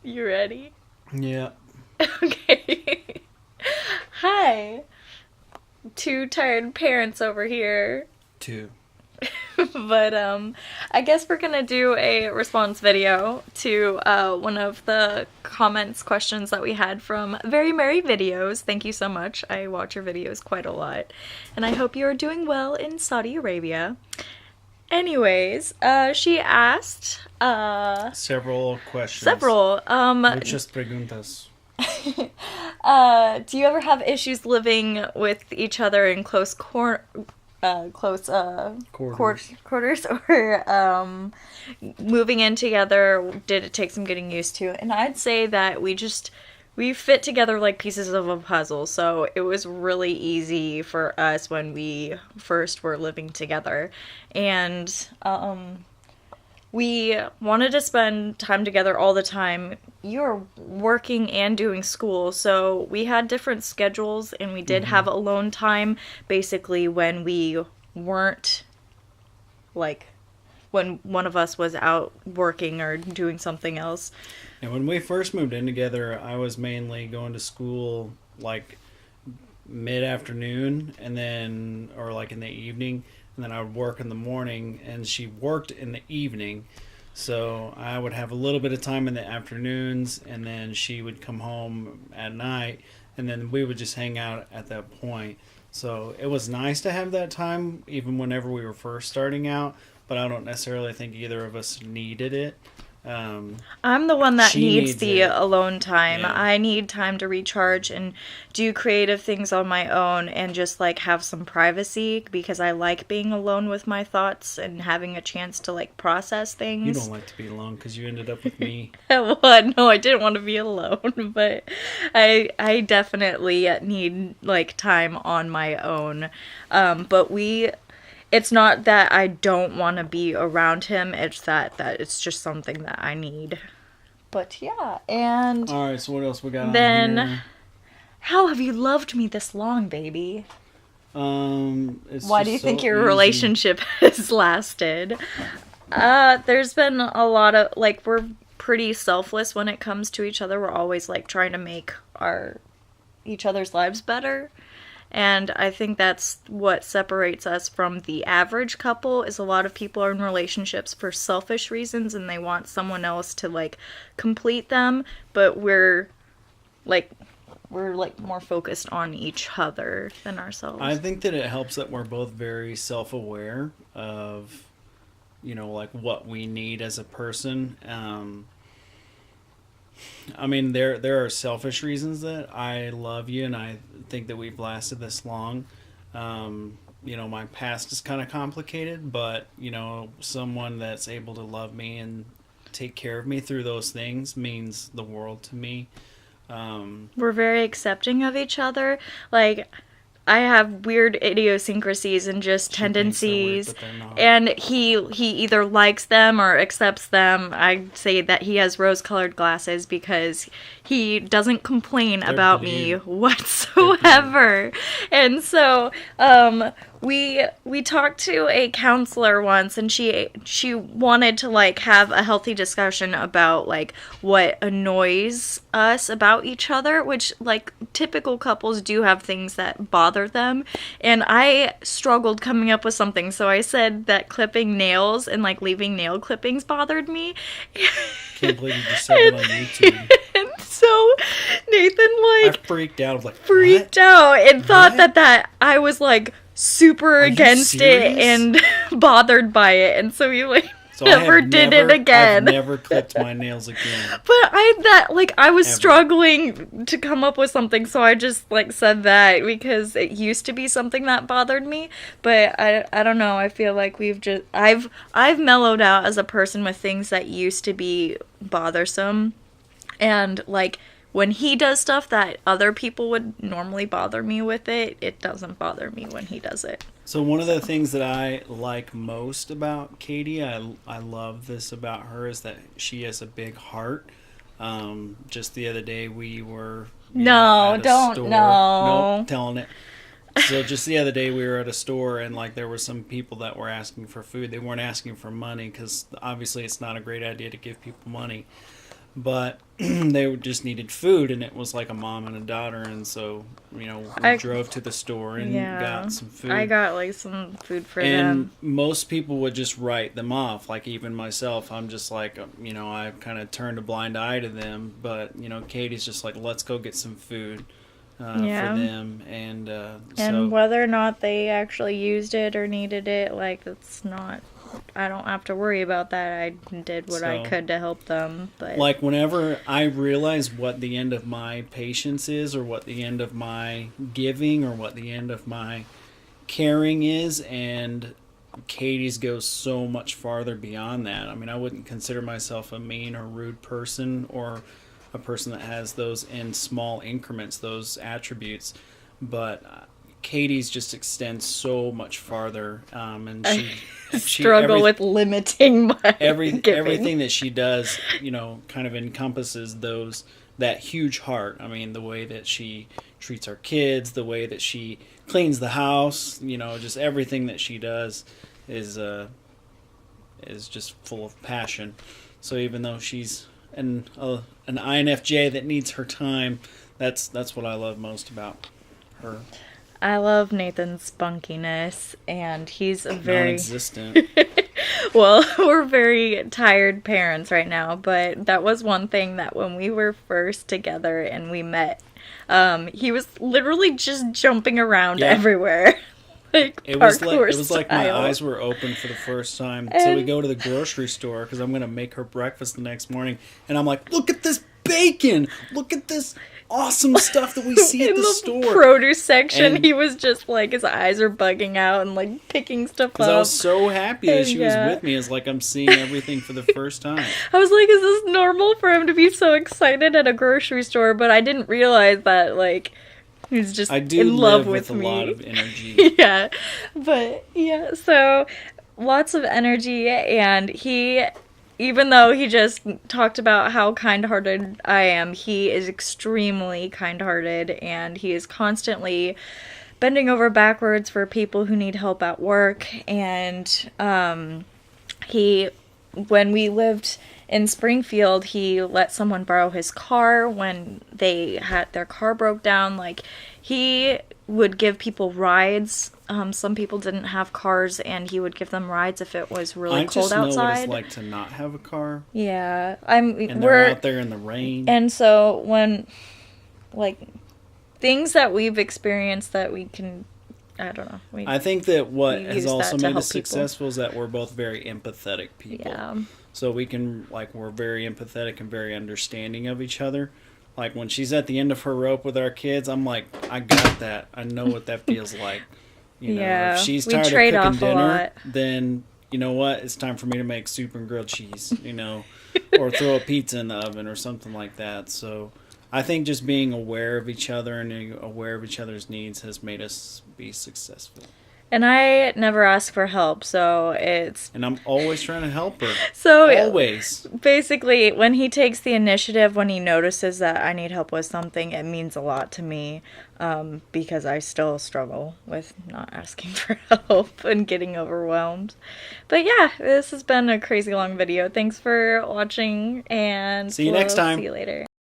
You ready? Yeah. Okay. Hi. Two tired parents over here. Two. But I guess we're gonna do a response video to one of the comments questions that we had from Very Merry Videos. Thank you so much. I watch your videos quite a lot, and I hope you are doing well in Saudi Arabia. Anyways, she asked Several questions. several. Muchas preguntas. Do you ever have issues living with each other in quarters, or moving in together? Did it take some getting used to? And I'd say that we fit together like pieces of a puzzle. So it was really easy for us when we first were living together, and we wanted to spend time together all the time. You were working and doing school, so we had different schedules, and we did have alone time basically when we weren't, like, when one of us was out working or doing something else. And when we first moved in together, I was mainly going to school like mid-afternoon or like in the evening, and then I would work in the morning, and she worked in the evening. So I would have a little bit of time in the afternoons, and then she would come home at night, and then we would just hang out at that point. So it was nice to have that time, even whenever we were first starting out, but I don't necessarily think either of us needed it. I'm the one that She needs needs the it. alone time. Yeah. I need time to recharge and do creative things on my own and just like have some privacy because I like being alone with my thoughts and having a chance to like process things. You don't like to be alone because you ended up with me. Well, no, I didn't want to be alone, but I definitely need like time on my own. But it's not that I don't want to be around him. It's that it's just something that I need. But yeah, and All right, so what else we got then on here? how have you loved me this long, baby? It's Why just do you think so your easy. relationship has lasted? There's been a lot of like we're pretty selfless when it comes to each other. We're always like trying to make each other's lives better. And I think that's what separates us from the average couple is a lot of people are in relationships for selfish reasons and they want someone else to like complete them, but like we're like more focused on each other than ourselves. I think that it helps that we're both very self-aware of, like what we need as a person. I mean, there are selfish reasons that I love you, and I think that we've lasted this long. My past is kind of complicated, but someone that's able to love me and take care of me through those things means the world to me. We're very accepting of each other. Like I have weird idiosyncrasies and just She thinks they're weird, tendencies, but they're not. and he either likes them or accepts them. I say that he has rose-colored glasses because he doesn't complain They're about blue. me whatsoever. And so, we talked to a counselor once, and she wanted to like have a healthy discussion about like what annoys us about each other, which like typical couples do have things that bother them, and I struggled coming up with something, so I said that clipping nails and like leaving nail clippings bothered me. Can't believe you just said it on YouTube. And so Nathan I like freaked out. I was like, freaked what? out and thought What? that I was like super you against it serious? and bothered by it, and so he like So I have never did it again. I've never clipped my nails again. But I was Ever. struggling to come up with something, so I just like said that because it used to be something that bothered me. But I don't know. I feel like I've mellowed out as a person with things that used to be bothersome, and like when he does stuff that other people would normally bother me with, it doesn't bother me when he does it. So one of the things that I like most about Katie, I love this about her, is that she has a big heart. Just the other day we were at a Don't store. no. Nope, telling it. So just the other day we were at a store and like there were some people that were asking for food. They weren't asking for money because obviously it's not a great idea to give people money. But they just needed food, and it was like a mom and a daughter, and so we drove to the store and got some food. I got like some food for and them. most people would just write them off, like even myself. I'm just like, I kind of turned a blind eye to them, but Katie's just like, let's go get some food for them, and so whether or not they actually used it or needed it, like, it's not, I don't have to worry about that. I did what I could to help them. But like, whenever I realize what the end of my patience is, or what the end of my giving, or what the end of my caring is, and Katie's goes so much farther beyond that. I mean, I wouldn't consider myself a mean or rude person, or a person that has those in small increments, those attributes, but Katie's just extends so much farther, and she struggle with limiting my everything that she does, kind of encompasses that huge heart. I mean, the way that she treats our kids, the way that she cleans the house, just everything that she does is just full of passion. So even though she's an INFJ that needs her time, that's what I love most about her. I love Nathan's spunkiness, and he's a very non-existent. Well, we're very tired parents right now, but that was one thing that when we were first together and we met, he was literally just jumping around everywhere. It was like my eyes were open for the first time. So we go to the grocery store because I'm going to make her breakfast the next morning, and I'm like, look at this bacon! Look at this awesome stuff that we see at the store. Produce section, and he was just like, his eyes are bugging out and like picking stuff up. Because I was so happy that she was with me. It's like I'm seeing everything for the first time. I was like, is this normal for him to be so excited at a grocery store? But I didn't realize that, like, he's just in love with me. A lot of energy. Yeah. But yeah, so lots of energy, and even though he just talked about how kind-hearted I am, he is extremely kind-hearted, and he is constantly bending over backwards for people who need help at work. And when we lived in Springfield, he let someone borrow his car when their car broke down. Like, he would give people rides. Some people didn't have cars, and he would give them rides if it was really cold outside. I just know what it's like to not have a car. Yeah, we're out there in the rain. And so when, like, things that we've experienced that we can, I don't know. I think that what has also made us successful is that we're both very empathetic people. Yeah. So we're very empathetic and very understanding of each other. Like, when she's at the end of her rope with our kids, I'm like, I got that. I know what that feels like. If she's tired of cooking dinner, then you know what? It's time for me to make soup and grilled cheese, or throw a pizza in the oven or something like that. So I think just being aware of each other and aware of each other's needs has made us be successful. And I never ask for help, so it's... And I'm always trying to help her. So... Always. Basically, when he takes the initiative, when he notices that I need help with something, it means a lot to me, because I still struggle with not asking for help and getting overwhelmed. But yeah, this has been a crazy long video. Thanks for watching, and see you next time. See you later.